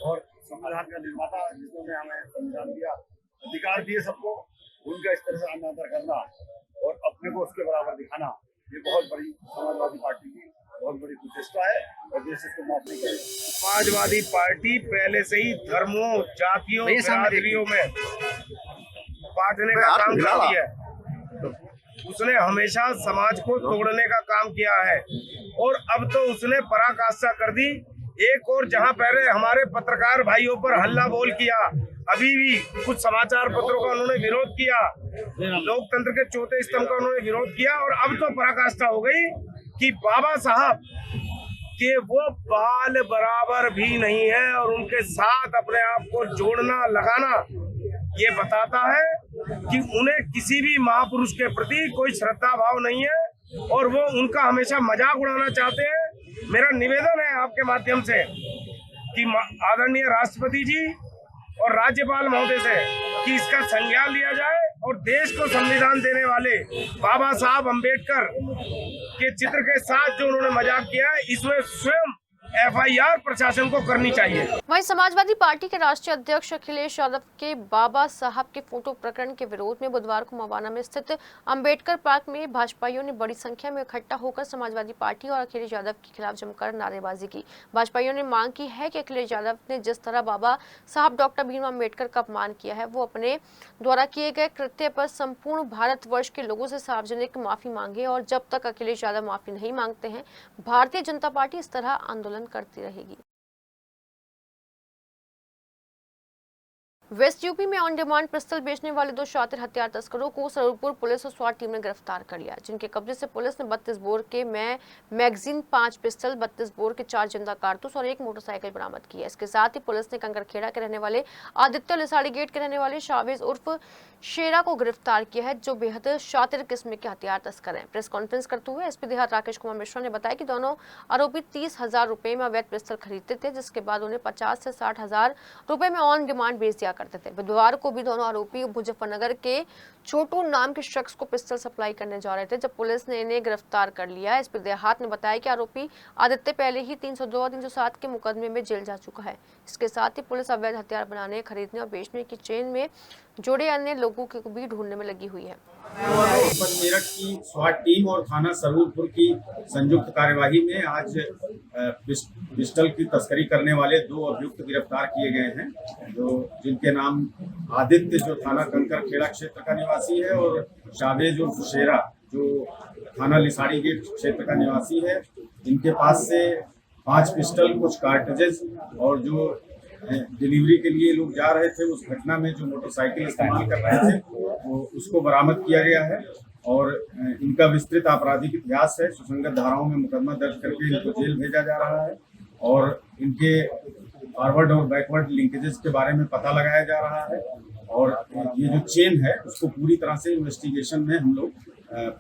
और संविधान का निर्माता जिन्होंने हमें संविधान दिया, अधिकार दिए सबको, उनका इस तरह से अनादर करना और अपने को उसके बराबर दिखाना, ये बहुत बड़ी समाजवादी पार्टी की बहुत बड़ी प्रचेष्टा है और देश इसको माफ नहीं करेगा। समाजवादी पार्टी पहले से ही धर्मों, जातियों, बिरादरियों में बांटने का काम करती है। उसने हमेशा समाज को तोड़ने का काम किया है और अब तो उसने पराकाष्ठा कर दी। एक और जहां पहले हमारे पत्रकार भाइयों पर हल्ला बोल किया, अभी भी कुछ समाचार पत्रों का उन्होंने विरोध किया, लोकतंत्र के चौथे स्तंभ का उन्होंने विरोध किया और अब तो पराकाष्ठा हो गई कि बाबा साहब के वो बाल बराबर भी नहीं है और उनके साथ अपने आप को जोड़ना लगाना ये बताता है कि उन्हें किसी भी महापुरुष के प्रति कोई श्रद्धा भाव नहीं है और वो उनका हमेशा मजाक उड़ाना चाहते हैं। मेरा निवेदन है आपके माध्यम से कि आदरणीय राष्ट्रपति जी और राज्यपाल महोदय से कि इसका संज्ञान लिया जाए और देश को संविधान देने वाले बाबा साहब अंबेडकर के चित्र के साथ जो उन्होंने मजाक किया है, इसमें स्वयं FIR प्रशासन को करनी चाहिए। वहीं समाजवादी पार्टी के राष्ट्रीय अध्यक्ष अखिलेश यादव के बाबा साहब के फोटो प्रकरण के विरोध में बुधवार को मवाना में स्थित अंबेडकर पार्क में भाजपाइयों ने बड़ी संख्या में इकट्ठा होकर समाजवादी पार्टी और अखिलेश यादव के खिलाफ जमकर नारेबाजी की। भाजपाइयों ने मांग की है कि अखिलेश यादव ने जिस तरह बाबा साहब डॉक्टर भीमराव अम्बेडकर का अपमान किया है, वो अपने द्वारा किए गए कृत्य पर संपूर्ण भारतवर्ष के लोगों से सार्वजनिक माफी मांगे और जब तक अखिलेश यादव माफी नहीं मांगते हैं, भारतीय जनता पार्टी इस तरह आंदोलन करती रहेगी। वेस्ट यूपी में ऑन डिमांड पिस्टल बेचने वाले 2 शातिर हथियार तस्करों को सरूरपुर पुलिस और स्वाट टीम ने गिरफ्तार कर लिया, जिनके कब्जे से पुलिस ने 32 बोर के मैगजीन, 5 पिस्टल, 32 बोर के 4 जिंदा कारतूस और 1 मोटरसाइकिल बरामद की है। इसके साथ ही पुलिस ने कंकरखेड़ा के रहने वाले आदित्य, लिसाड़ी गेट के रहने वाले शावेज उर्फ शेरा को गिरफ्तार किया है, जो बेहद शातिर किस्म के हथियार तस्कर हैं। प्रेस कॉन्फ्रेंस करते हुए एसपी देहात राकेश कुमार मिश्रा ने बताया कि दोनों आरोपी 30,000 रुपए में अवैध पिस्टल खरीदते थे, जिसके बाद उन्हें 50 से 60,000 रुपए में ऑन डिमांड बेच दिया करते थे। बुधवार को भी दोनों आरोपी मुजफ्फरनगर के छोटू नाम के शख्स को पिस्टल सप्लाई करने जा रहे थे, जब पुलिस ने इन्हें गिरफ्तार कर लिया। एसपी देहात ने बताया कि आरोपी आदित्य पहले ही 302 और 307 के मुकदमे में जेल जा चुका है। इसके साथ ही पुलिस अवैध हथियार बनाने, खरीदने और बेचने की चेन में जोड़े अन्य लोगों को भी ढूंढने में लगी हुई है। मेरठ की स्वाट टीम और थाना सरूरपुर की संयुक्त कार्यवाही में आज पिस्टल की तस्करी करने वाले 2 अभियुक्त गिरफ्तार किए गए हैं, जिनके नाम आदित्य जो थाना कंकरखेड़ा क्षेत्र का निवासी है और शावेज उर्फ शेरा जो थाना लिसाड़ी गेट क्षेत्र का निवासी है। इनके पास से 5 पिस्टल, कुछ कार्ट्रिजेज और जो डिलीवरी के लिए लोग जा रहे थे उस घटना में जो मोटरसाइकिल इस्तेमाल कर रहे थे वो उसको बरामद किया गया है और इनका विस्तृत आपराधिक इतिहास है। सुसंगत धाराओं में मुकदमा दर्ज करके इनको जेल भेजा जा रहा है और इनके फॉरवर्ड और बैकवर्ड लिंकेजेस के बारे में पता लगाया जा रहा है और ये जो चेन है उसको पूरी तरह से इन्वेस्टिगेशन में हम लोग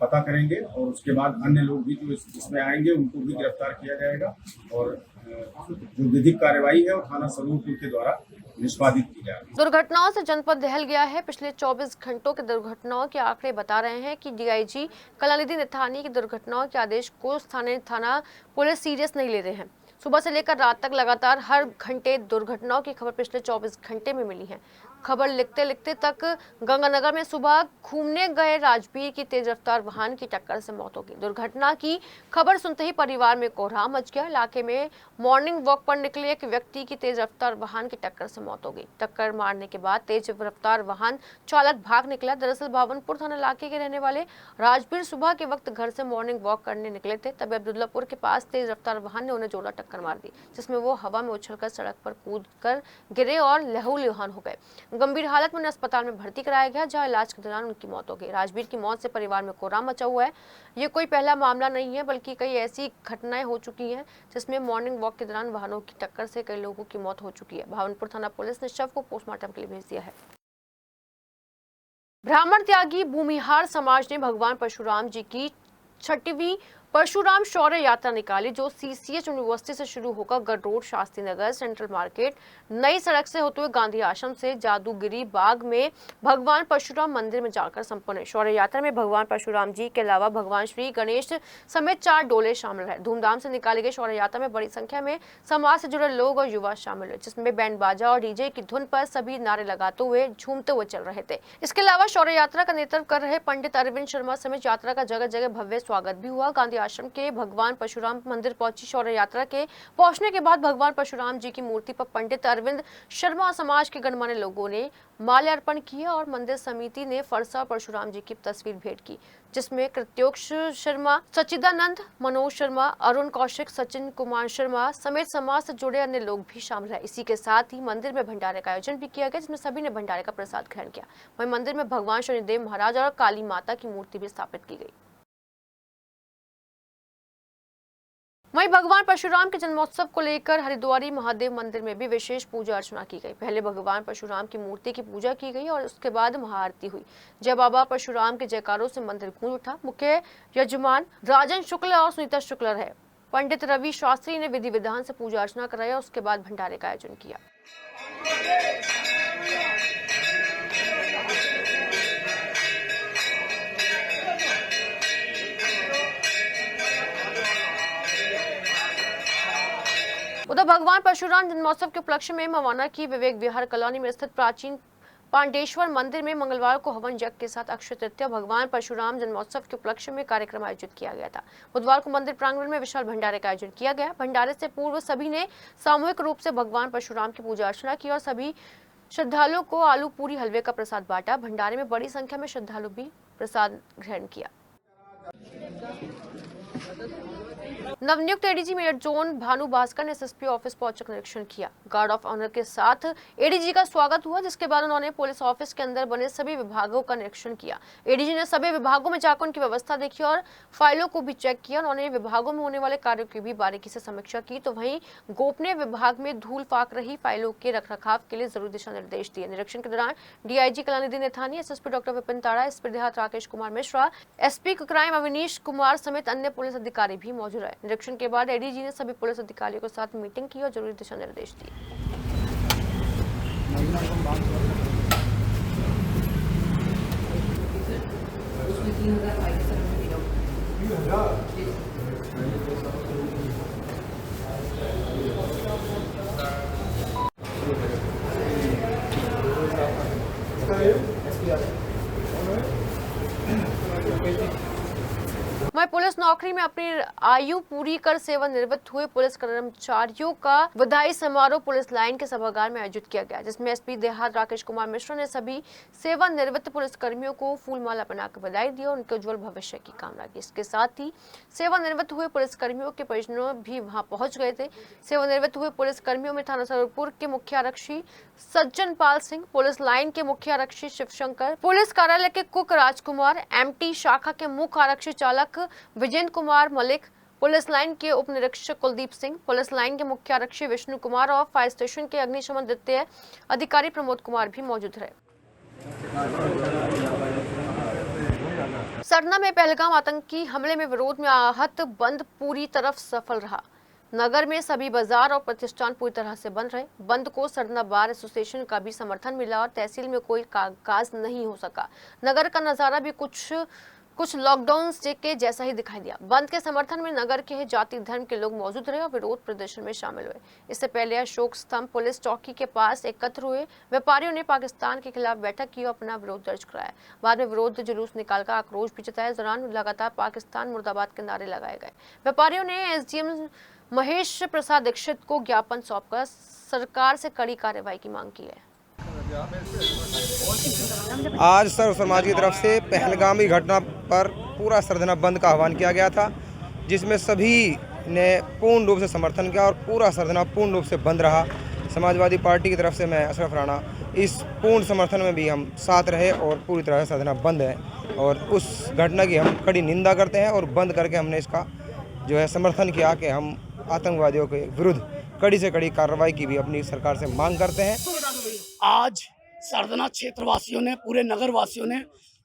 पता करेंगे और उसके बाद अन्य लोग भी जो इसमें आएंगे उनको भी गिरफ्तार किया जाएगा और जो विधिक कार्यवाही है वो थाना सरूरपुर के द्वारा निष्पादित की जाएगी। दुर्घटनाओं से जनपद दहल गया है। पिछले 24 घंटों के दुर्घटनाओं के आंकड़े बता रहे हैं कि डीआईजी कलानिधि निथानी की दुर्घटनाओं के आदेश को स्थानीय थाना पुलिस सीरियस नहीं ले रहे हैं। सुबह से लेकर रात तक लगातार हर घंटे दुर्घटनाओं की खबर पिछले 24 घंटे में मिली है। खबर लिखते लिखते तक गंगानगर में सुबह घूमने गए राजवीर की तेज रफ्तार वाहन की टक्कर से मौत हो गई। दुर्घटना की खबर सुनते ही परिवार में कोहराम मच गया। इलाके में मॉर्निंग वॉक पर निकले एक व्यक्ति की तेज रफ्तार वाहन की टक्कर से मौत हो गई। टक्कर मारने के बाद तेज रफ्तार वाहन चालक भाग निकला। दरअसल भावनपुर थाना इलाके के रहने वाले राजवीर सुबह के वक्त घर से मॉर्निंग वॉक करने निकले थे, तभी अब्दुल्लापुर के पास तेज रफ्तार वाहन ने उन्हें जोड़ा टक्कर मार दी, जिसमें वो हवा में उछलकर सड़क पर कूद कर गिरे और लहूलुहान हो गए। गंभीर हालत में उन्हें अस्पताल में भर्ती कराया गया, जहां इलाज के दौरान उनकी मौत हो गई। राजवीर की मौत से परिवार में कोहराम मचा हुआ है। ये कोई पहला मामला नहीं है, बल्कि कई ऐसी घटनाएं हो चुकी हैं जिसमें मॉर्निंग वॉक के दौरान वाहनों की टक्कर से कई लोगों की मौत हो चुकी है। भावनपुर थाना पुलिस ने शव को पोस्टमार्टम के लिए भेज दिया है। ब्राह्मण त्यागी भूमिहार समाज ने भगवान परशुराम जी की 6वीं परशुराम शौर्य यात्रा निकाली, जो CCH यूनिवर्सिटी से शुरू होकर गढ़ road, Shastri Nagar, central market, नई सड़क से होते हुए गांधी आश्रम से जादूगिरी बाग में भगवान परशुराम मंदिर में जाकर संपन्न हुई। शौर्य यात्रा में भगवान परशुराम जी के अलावा भगवान श्री गणेश समेत 4 डोले शामिल रहे। धूमधाम से निकाली गई शौर्य यात्रा में बड़ी संख्या में समाज से जुड़े लोग और युवा शामिल हुए, जिसमें बैंड बाजा और डीजे की धुन पर सभी नारे लगाते हुए झूमते हुए चल रहे थे। इसके अलावा शौर्य यात्रा का नेतृत्व कर रहे पंडित अरविंद शर्मा समेत यात्रा का जगह जगह भव्य स्वागत भी हुआ। गांधी आश्रम के भगवान परशुराम मंदिर पहुंची शौर्य यात्रा के पहुंचने के बाद भगवान परशुराम जी की मूर्ति पर पंडित अरविंद शर्मा समाज के गणमान्य लोगों ने माल्यार्पण किया और मंदिर समिति ने फरसा परशुराम जी की तस्वीर भेंट की, जिसमें कृत्योक्ष शर्मा, सच्चिदानंद, मनोज शर्मा, अरुण कौशिक, सचिन कुमार शर्मा समेत समाज से जुड़े अन्य लोग भी शामिल हैं। इसी के साथ ही मंदिर में भंडारे का आयोजन भी किया गया, जिसमें सभी ने भंडारे का प्रसाद ग्रहण किया। वहीं मंदिर में भगवान शनिदेव महाराज और काली माता की मूर्ति भी स्थापित की गई। वहीं भगवान परशुराम के जन्मोत्सव को लेकर हरिद्वारी महादेव मंदिर में भी विशेष पूजा अर्चना की गई। पहले भगवान परशुराम की मूर्ति की पूजा की गई और उसके बाद महाआरती हुई। जय बाबा परशुराम के जयकारों से मंदिर गूंज उठा। मुख्य यजमान राजन शुक्ल और सुनीता शुक्ल रहे। पंडित रवि शास्त्री ने विधि विधान से पूजा अर्चना कराई और उसके बाद भंडारे का आयोजन किया। उधर भगवान परशुराम जन्मोत्सव के उपलक्ष्य में मवाना की विवेक विहार कॉलोनी में स्थित प्राचीन पांडेश्वर मंदिर में मंगलवार को हवन यज्ञ के साथ अक्षय तृतीया भगवान परशुराम जन्मोत्सव के उपलक्ष्य में कार्यक्रम आयोजित किया गया था। बुधवार को मंदिर प्रांगण में विशाल भंडारे का आयोजन किया गया। भंडारे से पूर्व सभी ने सामूहिक रूप से भगवान परशुराम की पूजा अर्चना की और सभी श्रद्धालुओं को आलू पूरी हलवे का प्रसाद बांटा। भंडारे में बड़ी संख्या में श्रद्धालु भी प्रसाद ग्रहण किया। नवनियुक्त ADG mayor zone Bhanu Bhaskar ने एसएसपी ऑफिस पहुंचकर निरीक्षण किया। गार्ड ऑफ ऑनर के साथ एडीजी का स्वागत हुआ, जिसके बाद उन्होंने पुलिस ऑफिस के अंदर बने सभी विभागों का निरीक्षण किया। एडीजी ने सभी विभागों में जाकर उनकी व्यवस्था देखी और फाइलों को भी चेक किया। उन्होंने विभागों में होने वाले कार्यों की भी बारीकी से समीक्षा की। तो वहीं गोपनीय विभाग में धूल फाक रही फाइलों के रखरखाव के लिए जरूरी दिशा निर्देश दिए। निरीक्षण के दौरान DIG Kalanidhi Naithani, SSP doctor Vipin Tada, SP देहात राकेश कुमार मिश्रा, एसपी क्राइम अविनीश कुमार समेत अन्य पुलिस अधिकारी भी मौजूद रहे। निरीक्षण के बाद एडीजी ने सभी पुलिस अधिकारियों के साथ मीटिंग की और जरूरी दिशा निर्देश दिए। मैं पुलिस नौकरी में अपनी आयु पूरी कर सेवानिवृत्त हुए पुलिस कर्मचारियों का बधाई समारोह पुलिस लाइन के सभागार में आयोजित किया गया, जिसमें एसपी देहात राकेश कुमार मिश्रा ने सभी सेवानिवृत्त पुलिस कर्मियों को फूलमाला पहनाकर बधाई दी और उनके उज्जवल भविष्य की कामना की। इसके साथ ही सेवानिवृत्त हुए पुलिस कर्मियों के परिजनों भी वहां पहुंच गए थे। सेवानिवृत्त हुए पुलिस कर्मियों में थाना सरवरपुर के मुख्य आरक्षी सज्जन पाल सिंह, पुलिस लाइन के मुख्य आरक्षी शिवशंकर, पुलिस कार्यालय के कुक राजकुमार, एमटी शाखा के मुख्य आरक्षी चालक विजेंद्र कुमार मलिक, पुलिस लाइन के उप निरीक्षक कुलदीप सिंह, पुलिस लाइन के मुख्य आरक्षी विष्णु कुमार और फायर स्टेशन के अग्निशमन द्वितीय अधिकारी प्रमोद कुमार भी मौजूद रहे। सरना में पहलगाम आतंकी हमले में विरोध में आहत बंद पूरी तरफ सफल रहा। नगर में सभी बाजार और प्रतिष्ठान पूरी तरह से बंद रहे। बंद को सरना बार एसोसिएशन का भी समर्थन मिला और तहसील में कोई कामकाज नहीं हो सका। नगर का नजारा भी कुछ लॉकडाउन के जैसा ही दिखाई दिया। बंद के समर्थन में नगर के जाति धर्म के लोग मौजूद रहे और विरोध प्रदर्शन में शामिल हुए। इससे पहले अशोक स्तंभ पुलिस चौकी के पास एकत्र हुए व्यापारियों ने पाकिस्तान के खिलाफ बैठक की और अपना विरोध दर्ज कराया। बाद में विरोध जुलूस निकालकर आक्रोश भी जताया। इस दौरान लगातार पाकिस्तान मुर्दाबाद के नारे लगाए गए। व्यापारियों ने एसडीएम महेश प्रसाद दीक्षित को ज्ञापन सौंपकर सरकार से कड़ी कार्रवाई की मांग की है। आज सर्व समाज की तरफ से पहलगामी घटना पर पूरा सरधना बंद का आह्वान किया गया था, जिसमें सभी ने पूर्ण रूप से समर्थन किया और पूरा सरधना पूर्ण रूप से बंद रहा। समाजवादी पार्टी की तरफ से मैं अशरफ राणा इस पूर्ण समर्थन में भी हम साथ रहे और पूरी तरह से सरधना बंद है और उस घटना की हम कड़ी निंदा करते हैं और बंद करके हमने इसका जो है समर्थन किया कि हम आतंकवादियों के विरुद्ध कड़ी से कड़ी कार्रवाई की भी अपनी सरकार से मांग करते हैं। आज सरधना क्षेत्रवासियों ने, पूरे नगर वासियों ने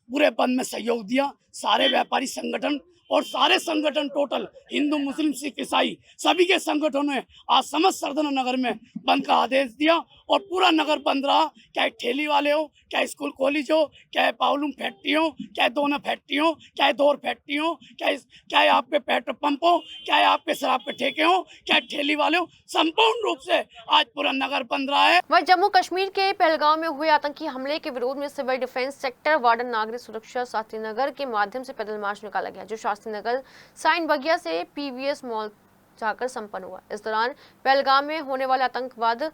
पूरे बंद में सहयोग दिया। सारे व्यापारी संगठन और सारे संगठन टोटल हिंदू मुस्लिम सिख ईसाई सभी के संगठनों ने आज समस्त सरदाना नगर में बंद का आदेश दिया और पूरा नगर बंद रहा। चाहे ठेली वाले हो, चाहे स्कूल कॉलेज हो, चाहे पावलूम फैक्ट्री हो, चाहे दोना फैक्ट्री हो, चाहे दौर फैक्ट्री हो, चाहे आपके पेट्रोल पंप हो, चाहे आपके शराब के ठेके हो, चाहे ठेली वाले हो, संपूर्ण रूप से आज पूरा नगर बंद रहा है। वहीं जम्मू कश्मीर के पहलगांव में हुए आतंकी हमले के विरोध में सिविल डिफेंस सेक्टर वार्डन नागरिक सुरक्षा शास्त्री नगर के माध्यम से पैदल मार्च निकाला गया, जो शास्त्री नगर साइन बगिया से पीवीएस मॉल जाकर संपन्न हुआ। इस दौरान पहलगाम में होने वाले आतंकवाद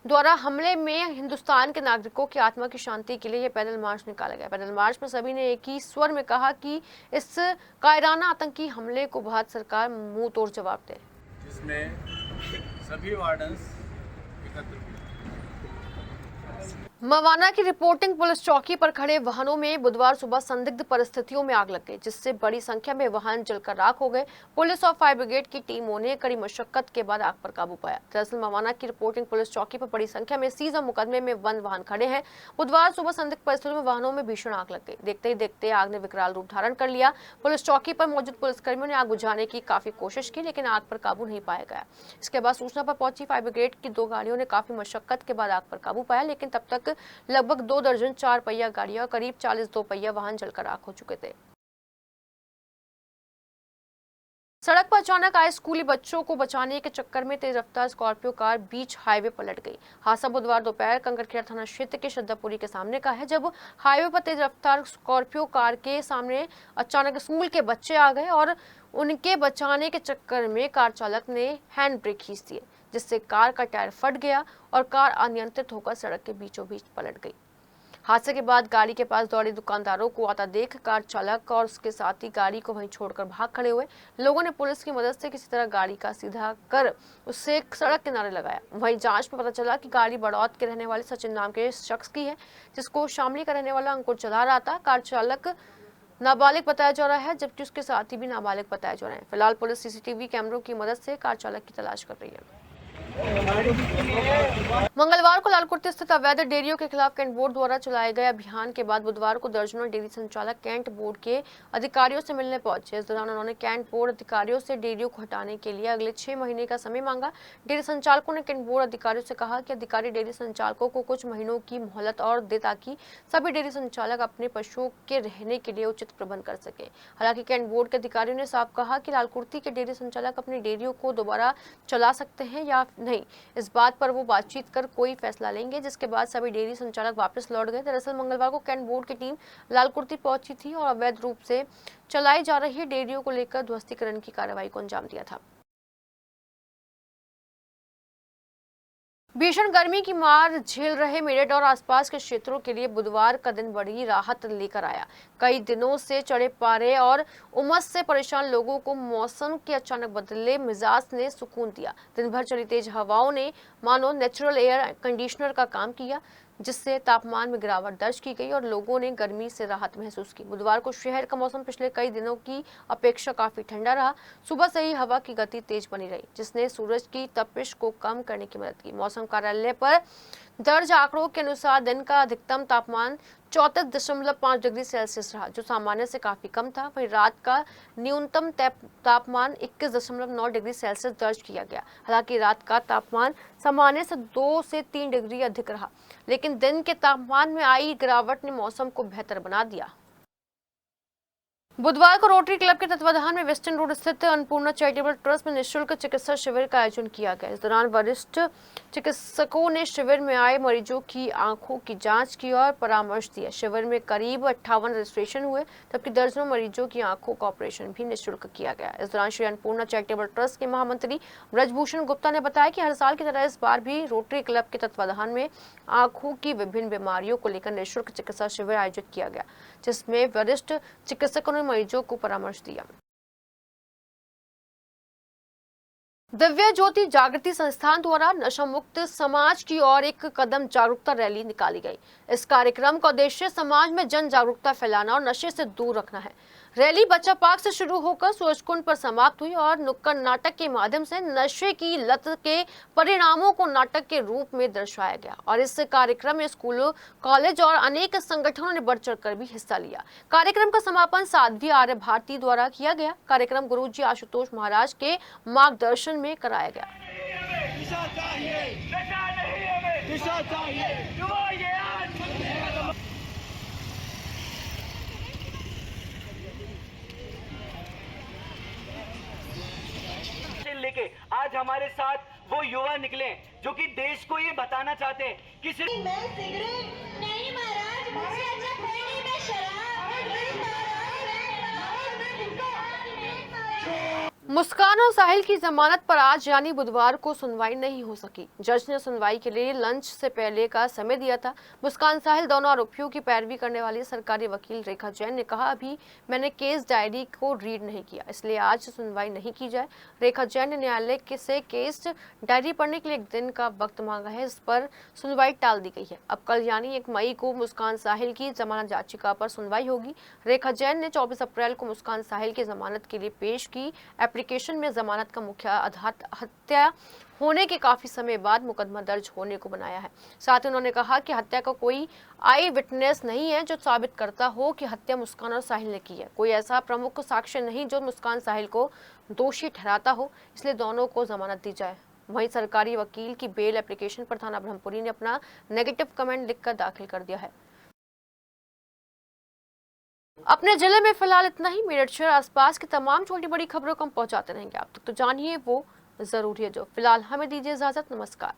द्वारा हमले में हिंदुस्तान के नागरिकों की आत्मा की शांति के लिए यह पैदल मार्च निकाला गया। पैदल मार्च में सभी ने एक ही स्वर में कहा कि इस कायराना आतंकी हमले को भारत सरकार मुंह तोड़ जवाब दे, जिसमें सभी वार्डन्स एकत्र। मवाना की रिपोर्टिंग पुलिस चौकी पर खड़े वाहनों में बुधवार सुबह संदिग्ध परिस्थितियों में आग लग गई, जिससे बड़ी संख्या में वाहन जलकर राख हो गए। पुलिस और फायर ब्रिगेड की टीमों ने कड़ी मशक्कत के बाद आग पर काबू पाया। दरअसल मवाना की रिपोर्टिंग पुलिस चौकी पर बड़ी संख्या में सीज और मुकदमे में बंद वाहन खड़े हैं। बुधवार सुबह संदिग्ध परिस्थितियों में वाहनों में भीषण आग लग गई। देखते ही देखते आग ने विकराल रूप धारण कर लिया। पुलिस चौकी पर मौजूद पुलिसकर्मियों ने आग बुझाने की काफी कोशिश की, लेकिन आग पर काबू नहीं पाया गया। इसके बाद सूचना पर पहुंची फायर ब्रिगेड की 2 गाड़ियों ने काफी मशक्कत के बाद आग पर काबू पाया, लेकिन तब तक लगभग 2 दर्जन 4 पहिया गाड़ियां और करीब 40 2 पहिया वाहन जलकर राख हो चुके थे। सड़क पर अचानक आए स्कूली बच्चों को बचाने के चक्कर में तेज रफ्तार स्कॉर्पियो कार बीच हाईवे पलट गई। हादसा बुधवार दोपहर कंकड़खेड़ा थाना क्षेत्र के श्रद्धापुरी के सामने का है, जब हाईवे पर तेज रफ्तार स्कॉर्पियो कार के सामने अचानक स्कूल के बच्चे आ गए और उनके बचाने के चक्कर में कार चालक ने हैंड ब्रेक खींच दिए, जिससे कार का टायर फट गया और कार अनियंत्रित होकर सड़क के बीचों बीच पलट गई। हादसे के बाद गाड़ी के पास दौड़े दुकानदारों को आता देख कार चालक और उसके साथी गाड़ी को वहीं छोड़कर भाग खड़े हुए। लोगों ने पुलिस की मदद से किसी तरह गाड़ी का सीधा कर उससे सड़क किनारे लगाया। वहीं जांच में पता चला कि गाड़ी बड़ौत के रहने वाले सचिन नाम के शख्स की है, जिसको शामली का रहने वाला अंकुर चला रहा था। कार चालक नाबालिग बताया जा रहा है, जबकि उसके साथी भी नाबालिग बताए जा रहे हैं। फिलहाल पुलिस सीसीटीवी कैमरों की मदद से कार चालक की तलाश कर रही है। मंगलवार को लालकुर्ती स्थित अवैध डेयरियों के खिलाफ कैंट बोर्ड द्वारा चलाए गए अभियान के बाद बुधवार को दर्जनों डेयरी संचालक कैंट बोर्ड के अधिकारियों से मिलने पहुंचे। इस दौरान उन्होंने कैंट बोर्ड अधिकारियों से डेयरियों को हटाने के लिए अगले 6 महीने का समय मांगा। डेयरी संचालकों ने कैंट बोर्ड अधिकारियों से कहा कि अधिकारी डेयरी संचालकों को कुछ महीनों की मोहलत और दे, ताकि सभी डेयरी संचालक अपने पशुओं के रहने के लिए उचित प्रबंध कर सके। हालांकि कैंट बोर्ड के अधिकारियों ने साफ कहा कि लालकुर्ती के डेयरी संचालक अपनी डेयरियों को दोबारा चला सकते हैं या नहीं, इस बात पर वो बातचीत कर कोई फैसला लेंगे, जिसके बाद सभी डेयरी संचालक वापस लौट गए। दरअसल मंगलवार को कैंट बोर्ड की टीम लालकुर्ती पहुंची थी और अवैध रूप से चलाई जा रही डेयरियों को लेकर ध्वस्तीकरण की कार्रवाई को अंजाम दिया था। भीषण गर्मी की मार झेल रहे मेरठ और आसपास के क्षेत्रों के लिए बुधवार का दिन बड़ी राहत लेकर आया। कई दिनों से चढ़े पारे और उमस से परेशान लोगों को मौसम के अचानक बदले मिजाज ने सुकून दिया। दिन भर चली तेज हवाओं ने मानो नेचुरल एयर कंडीशनर का काम किया, जिससे तापमान में गिरावट दर्ज की गई और लोगों ने गर्मी से राहत महसूस की। बुधवार को शहर का मौसम पिछले कई दिनों की अपेक्षा काफी ठंडा रहा। सुबह से ही हवा की गति तेज बनी रही, जिसने सूरज की तपिश को कम करने की मदद की। मौसम कार्यालय पर दर्ज आंकड़ों के अनुसार दिन का अधिकतम तापमान 34.5 डिग्री सेल्सियस रहा, जो सामान्य से काफी कम था। वहीं रात का न्यूनतम तापमान 21.9 डिग्री सेल्सियस दर्ज किया गया। हालांकि रात का तापमान सामान्य से 2 से 3 डिग्री अधिक रहा, लेकिन दिन के तापमान में आई गिरावट ने मौसम को बेहतर बना दिया। बुधवार को रोटरी क्लब के तत्वाधान में वेस्टर्न रोड स्थित अन्नपूर्णा चैरिटेबल ट्रस्ट में निःशुल्क चिकित्सा शिविर का आयोजन किया गया। इस दौरान वरिष्ठ चिकित्सकों ने शिविर में आए मरीजों की आंखों की जांच की और परामर्श दिया। शिविर में करीब 58 रजिस्ट्रेशन हुए, जबकि दर्जनों मरीजों की आंखों का ऑपरेशन भी निःशुल्क किया गया। इस दौरान श्री अन्नपूर्णा चैरिटेबल ट्रस्ट के महामंत्री ब्रजभूषण गुप्ता ने बताया कि हर साल की तरह इस बार भी रोटरी क्लब के तत्वाधान में आंखों की विभिन्न बीमारियों को लेकर निःशुल्क चिकित्सा शिविर आयोजित किया गया, जिसमें वरिष्ठ चिकित्सकों ने मरीजों को परामर्श दिया। दिव्य ज्योति जागृति संस्थान द्वारा नशा मुक्त समाज की ओर एक कदम जागरूकता रैली निकाली गई। इस कार्यक्रम का उद्देश्य समाज में जन जागरूकता फैलाना और नशे से दूर रखना है। रैली बच्चा पार्क से शुरू होकर सूरजकुंड पर समाप्त हुई और नुक्कड़ नाटक के माध्यम से नशे की लत के परिणामों को नाटक के रूप में दर्शाया गया। और इस कार्यक्रम में स्कूलों, कॉलेज और अनेक संगठनों ने बढ़ चढ़कर भी हिस्सा लिया। कार्यक्रम का समापन साध्वी आर्य भारती द्वारा किया गया। कार्यक्रम गुरुजी आशुतोष महाराज के मार्गदर्शन में कराया गया। लेके आज हमारे साथ वो युवा निकले जो कि देश को ये बताना चाहते हैं कि सिर्फ मैं सिगरेट नहीं महाराज, मुझसे अच्छा कोई नहीं, मैं मुस्कान और साहिल की जमानत पर आज यानी बुधवार को सुनवाई नहीं हो सकी। जज ने सुनवाई के लिए लंच से पहले का समय दिया था। मुस्कान साहिल दोनों आरोपियों की पैरवी करने वाली सरकारी वकील रेखा जैन ने कहा, अभी मैंने केस डायरी को रीड नहीं किया, इसलिए आज सुनवाई नहीं की जाए। रेखा जैन ने न्यायालय से केस डायरी पढ़ने के लिए 1 दिन का वक्त मांगा है, इस पर सुनवाई टाल दी गई है। अब कल यानी 1 मई को मुस्कान साहिल की जमानत याचिका पर सुनवाई होगी। रेखा जैन ने 24 अप्रैल को मुस्कान साहिल की जमानत के लिए पेश की एप्लीकेशन में जमानत का मुख्य आधार हत्या होने के काफी समय बाद मुकदमा दर्ज होने को बनाया है। साथ ही उन्होंने कहा कि हत्या का कोई आई विटनेस नहीं है जो साबित करता हो कि हत्या मुस्कान और साहिल ने की है। कोई ऐसा प्रमुख साक्ष्य नहीं जो मुस्कान साहिल को दोषी ठहराता हो, इसलिए दोनों को जमानत दी जाए। वहीं सरकारी वकील की बेल एप्लीकेशन पर थाना ब्रह्मपुरी ने अपना नेगेटिव कमेंट लिखकर दाखिल कर दिया है। अपने जिले में फिलहाल इतना ही। मेरठ शहर आसपास की तमाम छोटी बड़ी खबरों को हम पहुंचाते रहेंगे आप तक, तो जानिए वो जरूरी है जो। फिलहाल हमें दीजिए इजाजत। नमस्कार।